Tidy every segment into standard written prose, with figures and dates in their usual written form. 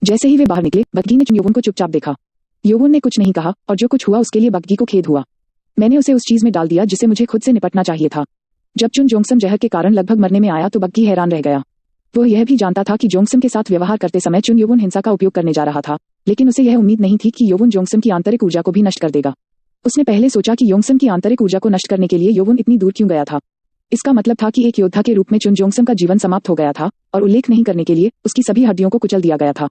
जैसे ही वे बाहर निकले, बग्गी ने योवुन को चुपचाप देखा। योवुन ने कुछ नहीं कहा और जो कुछ हुआ उसके लिए बग्गी को खेद हुआ। मैंने उसे उस चीज में डाल दिया जिसे मुझे खुद से निपटना चाहिए था। जब चुन जोंगसम जहर के कारण लगभग मरने में आया तो बग्गी हैरान रह गया। वह यह भी जानता था कि जोंगसम के साथ व्यवहार करते समय चुन योवुन हिंसा का उपयोग करने जा रहा था, लेकिन उसे यह उम्मीद नहीं थी कि योवुन जोंगसम की आंतरिक ऊर्जा को भी नष्ट कर देगा। उसने पहले सोचा कि योंगसम की आंतरिक ऊर्जा को नष्ट करने के लिए योवुन इतनी दूर क्यों गया था। इसका मतलब था कि एक योद्धा के रूप में चुन जोंगसम का जीवन समाप्त हो गया था और उल्लेख नहीं करने के लिए उसकी सभी हड्डियों को कुचल दिया गया था।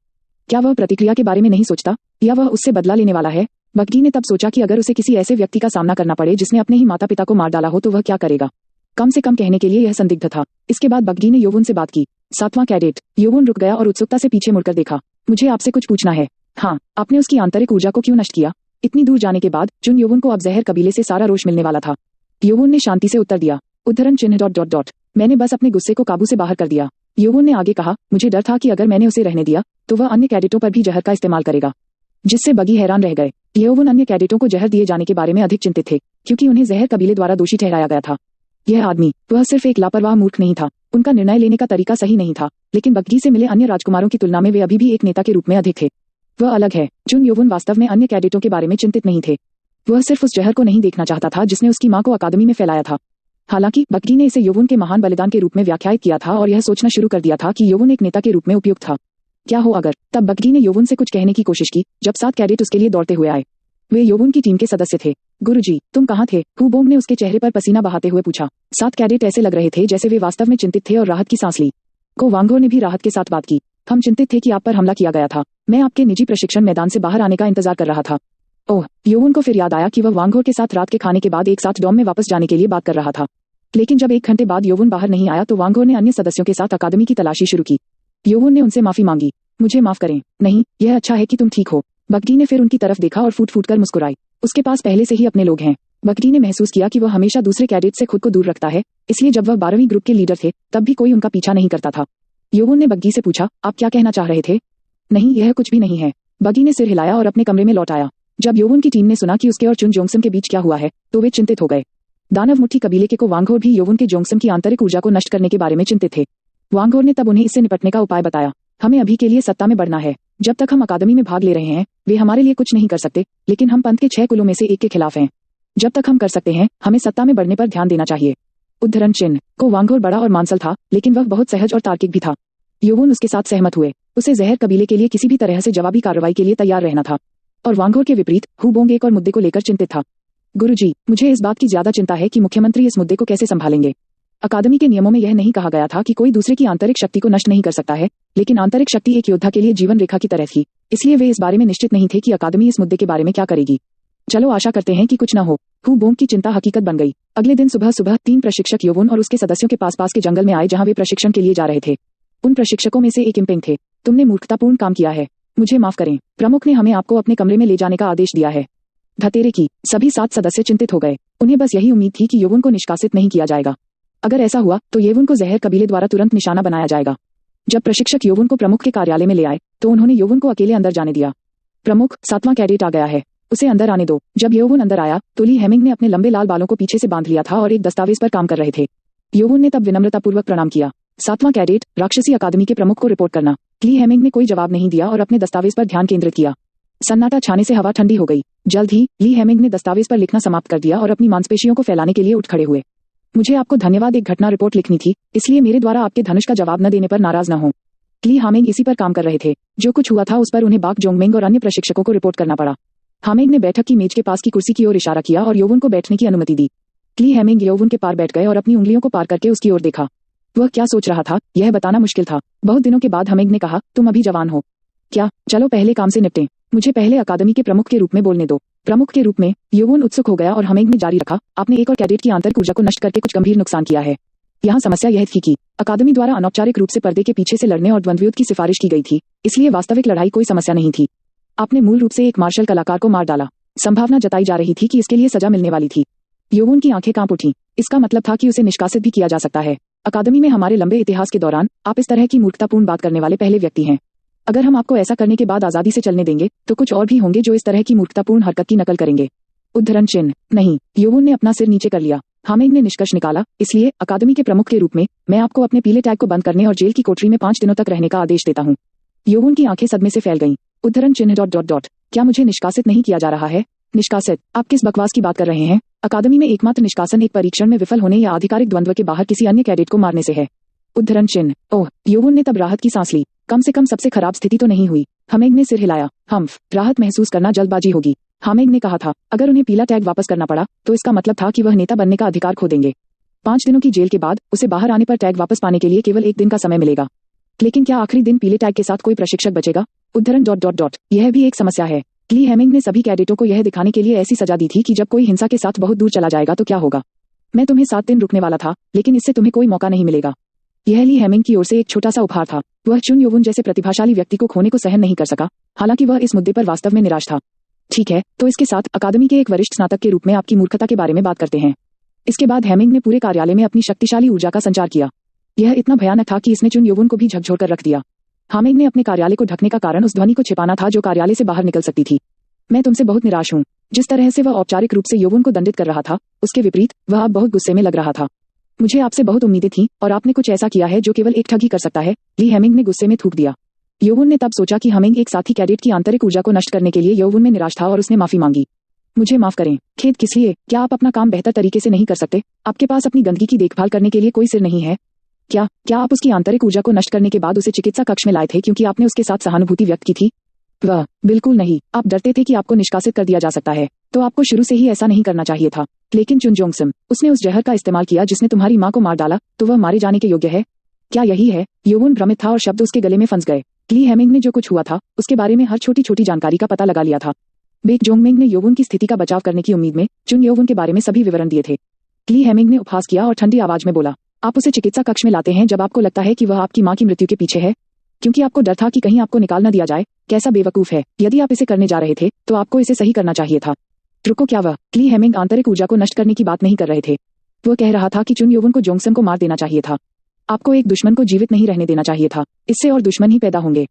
क्या वह प्रतिक्रिया के बारे में नहीं सोचता, या वह उससे बदला लेने वाला है? बग्गी ने तब सोचा कि अगर उसे किसी ऐसे व्यक्ति का सामना करना पड़े जिसने अपने ही माता पिता को मार डाला हो तो वह क्या करेगा। कम से कम कहने के लिए यह संदिग्ध था। इसके बाद बग्गी ने योवुन से बात की। 7वां कैडेट। योवुन रुक गया और उत्सुकता से पीछे मुड़कर देखा। मुझे आपसे कुछ पूछना है। हाँ, आपने उसकी आंतरिक ऊर्जा को क्यों नष्ट किया? इतनी दूर जाने के बाद चुन योवुन को अब जहर कबीले से सारा रोष मिलने वाला था। योवुन ने शांति से उत्तर दिया। उद्धरण चिन्ह ... मैंने बस अपने गुस्से को काबू से बाहर कर दिया। योवुन ने आगे कहा, मुझे डर था कि अगर मैंने उसे रहने दिया तो वह अन्य कैडेटों पर भी जहर का इस्तेमाल करेगा। जिससे बग्गी हैरान रह गए। योवुन अन्य कैडेटों को जहर दिए जाने के बारे में अधिक चिंतित थे, क्योंकि उन्हें जहर कबीले द्वारा दोषी ठहराया गया था। यह आदमी, वह सिर्फ एक लापरवाह मूर्ख नहीं था। उनका निर्णय लेने का तरीका सही नहीं था, लेकिन बग्गी से मिले अन्य राजकुमारों की तुलना में वे अभी भी एक नेता के रूप में अधिक थे। वह अलग है। चुन योवुन वास्तव में अन्य कैडेटों के बारे में चिंतित नहीं थे। वह सिर्फ उस जहर को नहीं देखना चाहता था जिसने उसकी मां को अकादमी में फैलाया था। हालांकि बग्गी ने इसे योवुन के महान बलिदान के रूप में व्याख्यायित किया था और यह सोचना शुरू कर दिया था कि योवुन एक नेता के रूप में उपयुक्त था। क्या हो अगर? तब बग्गी ने योवुन से कुछ कहने की कोशिश की, जब 7 कैडेट उसके लिए दौड़ते हुए आए। वे योवुन की टीम के सदस्य थे। गुरुजी, तुम कहाँ थे? हुबोंग ने उसके चेहरे पर पसीना बहाते हुए पूछा। 7 कैडेट ऐसे लग रहे थे जैसे वे वास्तव में चिंतित थे और राहत की सांस ली। को वांगो ने भी राहत के साथ बात की। हम चिंतित थे कि आप पर हमला किया गया था। मैं आपके निजी प्रशिक्षण मैदान से बाहर आने का इंतजार कर रहा था। ओह, योवुन को फिर याद आया कि वह वांगो के साथ रात के खाने के बाद एक साथ डॉम में वापस जाने के लिए बात कर रहा था। लेकिन जब 1 घंटे बाद योवुन बाहर नहीं आया तो वांगो ने अन्य सदस्यों के साथ अकादमी की तलाशी शुरू की। योवुन ने उनसे माफी मांगी। मुझे माफ करें। नहीं, यह अच्छा है कि तुम ठीक हो। बग्गी ने फिर उनकी तरफ देखा और फूट फूट कर मुस्कुराई। उसके पास पहले से ही अपने लोग हैं। बग्गी ने महसूस किया कि वह हमेशा दूसरे कैडेट से खुद को दूर रखता है, इसलिए जब वह 12वीं ग्रुप के लीडर थे तब भी कोई उनका पीछा नहीं करता था। योवुन ने बग्गी से पूछा, आप क्या कहना चाह रहे थे? नहीं, यह कुछ भी नहीं है। बग्गी ने सिर हिलाया और अपने कमरे में लौट आया। जब योवुन की टीम ने सुना कि उसके और चुन जोंगसम के बीच क्या हुआ है तो वे चिंतित हो गए। दानव मुट्ठी कबीले के को वांगहोर भी योवुन के जोंगसम की आंतरिक ऊर्जा को नष्ट करने के बारे में चिंतित थे। वांगहोर ने तब उन्हें इससे निपटने का उपाय बताया। हमें अभी के लिए सत्ता में बढ़ना है। जब तक हम अकादमी में भाग ले रहे हैं वे हमारे लिए कुछ नहीं कर सकते, लेकिन हम पंथ के 6 कुलों में से एक के खिलाफ हैं। जब तक हम कर सकते हैं हमें सत्ता में बढ़ने पर ध्यान देना चाहिए। उद्धरण चिन्ह। को वांगहोर बड़ा और मांसल था, लेकिन वह बहुत सहज और तार्किक भी था। योवुन उसके साथ सहमत हुए। उसे जहर कबीले के लिए किसी भी तरह से जवाबी कार्रवाई के लिए तैयार रहना था। और वांगहोर के विपरीत हुबोंग एक और मुद्दे को लेकर चिंतित था। गुरुजी, मुझे इस बात की ज्यादा चिंता है कि मुख्यमंत्री इस मुद्दे को कैसे संभालेंगे। अकादमी के नियमों में यह नहीं कहा गया था कि कोई दूसरे की आंतरिक शक्ति को नष्ट नहीं कर सकता है, लेकिन आंतरिक शक्ति एक योद्धा के लिए जीवन रेखा की तरह थी, इसलिए वे इस बारे में निश्चित नहीं थे कि अकादमी इस मुद्दे के बारे में क्या करेगी। चलो आशा करते हैं कि कुछ न हो। हुबोंग की चिंता हकीकत बन गई। अगले दिन सुबह सुबह 3 प्रशिक्षक योवुन और उसके सदस्यों के पास के जंगल में आए जहाँ वे प्रशिक्षण के लिए जा रहे थे। उन प्रशिक्षकों में से एक इम्पेंग थे। तुमने मूर्खतापूर्ण काम किया है। मुझे माफ करें। प्रमुख ने हमें आपको अपने कमरे में ले जाने का आदेश दिया है। धतेरे की। सभी 7 सदस्य चिंतित हो गए। उन्हें बस यही उम्मीद थी कि योवुन को निष्कासित नहीं किया जाएगा। अगर ऐसा हुआ तो योवुन को जहर कबीले द्वारा तुरंत निशाना बनाया जाएगा। जब प्रशिक्षक योवुन को प्रमुख के कार्यालय में ले आए तो उन्होंने योवुन को अकेले अंदर जाने दिया। प्रमुख, 7वां कैडेट आ गया है, उसे अंदर आने दो। जब योवुन अंदर आया तो ली हेमिंग ने अपने लंबे लाल बालों को पीछे से बांध लिया था और एक दस्तावेज पर काम कर रहे थे। योवुन ने तब विनम्रतापूर्वक प्रणाम किया। 7वां कैडेट, राक्षसी अकादमी के प्रमुख को रिपोर्ट करना। ली हेमिंग ने कोई जवाब नहीं दिया और अपने दस्तावेज पर ध्यान केंद्रित किया। सन्नाटा छाने से हवा ठंडी हो गई। जल्द ही ली हेमिंग ने दस्तावेज पर लिखना समाप्त कर दिया और अपनी मांसपेशियों को फैलाने के लिए उठ खड़े हुए। मुझे आपको धन्यवाद, एक घटना रिपोर्ट लिखनी थी, इसलिए मेरे द्वारा आपके धनुष का जवाब न देने पर नाराज न हो। ली हामिंग इसी पर काम कर रहे थे। जो कुछ हुआ था उस पर उन्हें बाक जोंगमेंग और अन्य प्रशिक्षकों को रिपोर्ट करना पड़ा। हामिंग ने बैठक की मेज के पास की कुर्सी की ओर इशारा किया और योवुन को बैठने की अनुमति दी। ली हेमिंग योवुन के पार बैठ गए और अपनी उंगलियों को पार करके उसकी ओर देखा। वह क्या सोच रहा था यह बताना मुश्किल था। बहुत दिनों के बाद हामिंग ने कहा, तुम अभी जवान हो क्या? चलो पहले काम से निपटें। मुझे पहले अकादमी के प्रमुख के रूप में बोलने दो। प्रमुख के रूप में योवुन उत्सुक हो गया और हामिंग ने जारी रखा, आपने एक और कैडेट की आंतरिक ऊर्जा को नष्ट करके कुछ गंभीर नुकसान किया है। यहाँ समस्या यह थी कि अकादमी द्वारा अनौपचारिक रूप से पर्दे के पीछे से लड़ने और द्वंद्वयुद्ध की सिफारिश की गई थी, इसलिए वास्तविक लड़ाई कोई समस्या नहीं थी। आपने मूल रूप से एक मार्शल कलाकार को मार डाला। संभावना जताई जा रही थी कि इसके लिए सजा मिलने वाली थी। योवुन की आंखें कांप उठी। इसका मतलब था कि उसे निष्कासित भी किया जा सकता है। अकादमी में हमारे लंबे इतिहास के दौरान आप इस तरह की मूर्खतापूर्ण बात करने वाले पहले व्यक्ति हैं। अगर हम आपको ऐसा करने के बाद आजादी से चलने देंगे तो कुछ और भी होंगे जो इस तरह की मूर्खतापूर्ण हरकत की नकल करेंगे। उद्धरण चिन्ह। नहीं। योवुन ने अपना सिर नीचे कर लिया। हामिंग ने निष्कर्ष निकाला, इसलिए अकादमी के प्रमुख के रूप में मैं आपको अपने पीले टैग को बंद करने और जेल की कोठरी में 5 दिनों तक रहने का आदेश देता हूँ। योवुन की आंखें सदमे से फैल गईं। उद्धरण चिन्ह डॉट डॉट डॉट। क्या मुझे निष्कासित नहीं किया जा रहा है? निष्कासित? आप किस बकवास की बात कर रहे हैं? अकादमी में एकमात्र निष्कासन एक परीक्षण में विफल होने या आधिकारिक द्वंद्व के बाहर किसी अन्य कैडेट को मारने से है। उद्धरण चिन्ह। ओह, योवुन ने तब राहत की सांस ली। कम से कम सबसे खराब स्थिति तो नहीं हुई। हामेंग ने सिर हिलाया। हम्फ, राहत महसूस करना जल्दबाजी होगी। हामेंग ने कहा था, अगर उन्हें पीला टैग वापस करना पड़ा तो इसका मतलब था कि वह नेता बनने का अधिकार खो देंगे। 5 दिनों की जेल के बाद उसे बाहर आने पर टैग वापस पाने के लिए केवल 1 दिन का समय मिलेगा। लेकिन क्या आखिरी दिन पीले टैग के साथ कोई प्रशिक्षक बचेगा? उद्धरण डॉट डॉट डॉट। यह भी एक समस्या है। ली हेमिंग ने सभी कैडेटों को यह दिखाने के लिए ऐसी सजा दी थी कि जब कोई हिंसा के साथ बहुत दूर चला जाएगा तो क्या होगा। मैं तुम्हें 7 दिन रुकने वाला था, लेकिन इससे तुम्हें कोई मौका नहीं मिलेगा। यह ली हेमिंग की ओर से एक छोटा सा उपहार था। वह चुन योवुन जैसे प्रतिभाशाली व्यक्ति को खोने को सहन नहीं कर सका, हालांकि वह इस मुद्दे पर वास्तव में निराश था। ठीक है, तो इसके साथ अकादमी के एक वरिष्ठ स्नातक के रूप में आपकी मूर्खता के बारे में बात करते हैं। इसके बाद हेमिंग ने पूरे कार्यालय में अपनी शक्तिशाली ऊर्जा का संचार किया। यह इतना भयानक था कि इसने चुन योवुन को भी झकझोर कर रख दिया। हामेंग ने अपने कार्यालय को ढकने का कारण उस ध्वनि को छिपाना था जो कार्यालय से बाहर निकल सकती थी। मैं तुमसे बहुत निराश हूँ। जिस तरह से वह औपचारिक रूप से योवुन को दंडित कर रहा था, उसके विपरीत वह अब बहुत गुस्से में लग रहा था। मुझे आपसे बहुत उम्मीदें थीं और आपने कुछ ऐसा किया है जो केवल एक ठग ही कर सकता है। ली हेमिंग ने गुस्से में थूक दिया। योवुन ने तब सोचा कि हामेंग एक साथी कैडेट की आंतरिक ऊर्जा को नष्ट करने के लिए योवुन में निराश था और उसने माफी मांगी। मुझे माफ करें। खेद किस लिए? क्या आप अपना काम बेहतर तरीके से नहीं कर सकते? आपके पास अपनी गंदगी की देखभाल करने के लिए कोई सिर नहीं है? क्या आप उसकी आंतरिक ऊर्जा को नष्ट करने के बाद उसे चिकित्सा कक्ष में लाए थे क्योंकि आपने उसके साथ सहानुभूति व्यक्त की थी? वह बिल्कुल नहीं। आप डरते थे कि आपको निष्कासित कर दिया जा सकता है, तो आपको शुरू से ही ऐसा नहीं करना चाहिए था। लेकिन चुन जोंगसम, उसने उस जहर का इस्तेमाल किया जिसने तुम्हारी माँ को मार डाला, तो वह मारे जाने के योग्य है? क्या यही है? योवुन भ्रमित था और शब्द उसके गले में फंस गए। ली हेमिंग ने जो कुछ हुआ था उसके बारे में हर छोटी छोटी जानकारी का पता लगा लिया था। बेक जोंगमिंग ने योवुन की स्थिति का बचाव करने की उम्मीद में चुन योवुन के बारे में सभी विवरण दिए थे। ली हेमिंग ने उपहास किया और ठंडी आवाज में बोला, आप उसे चिकित्सा कक्ष में लाते हैं जब आपको लगता है कि वह आपकी माँ की मृत्यु के पीछे है, क्योंकि आपको डर था कि कहीं आपको निकाल न दिया जाए। कैसा बेवकूफ है। यदि आप इसे करने जा रहे थे तो आपको इसे सही करना चाहिए था। रुको, क्या वह? ली हेमिंग आंतरिक ऊर्जा को नष्ट करने की बात नहीं कर रहे थे। वह कह रहा था कि चुन योवुन को जोंगसम को मार देना चाहिए था। आपको एक दुश्मन को जीवित नहीं रहने देना चाहिए था। इससे और दुश्मन ही पैदा होंगे।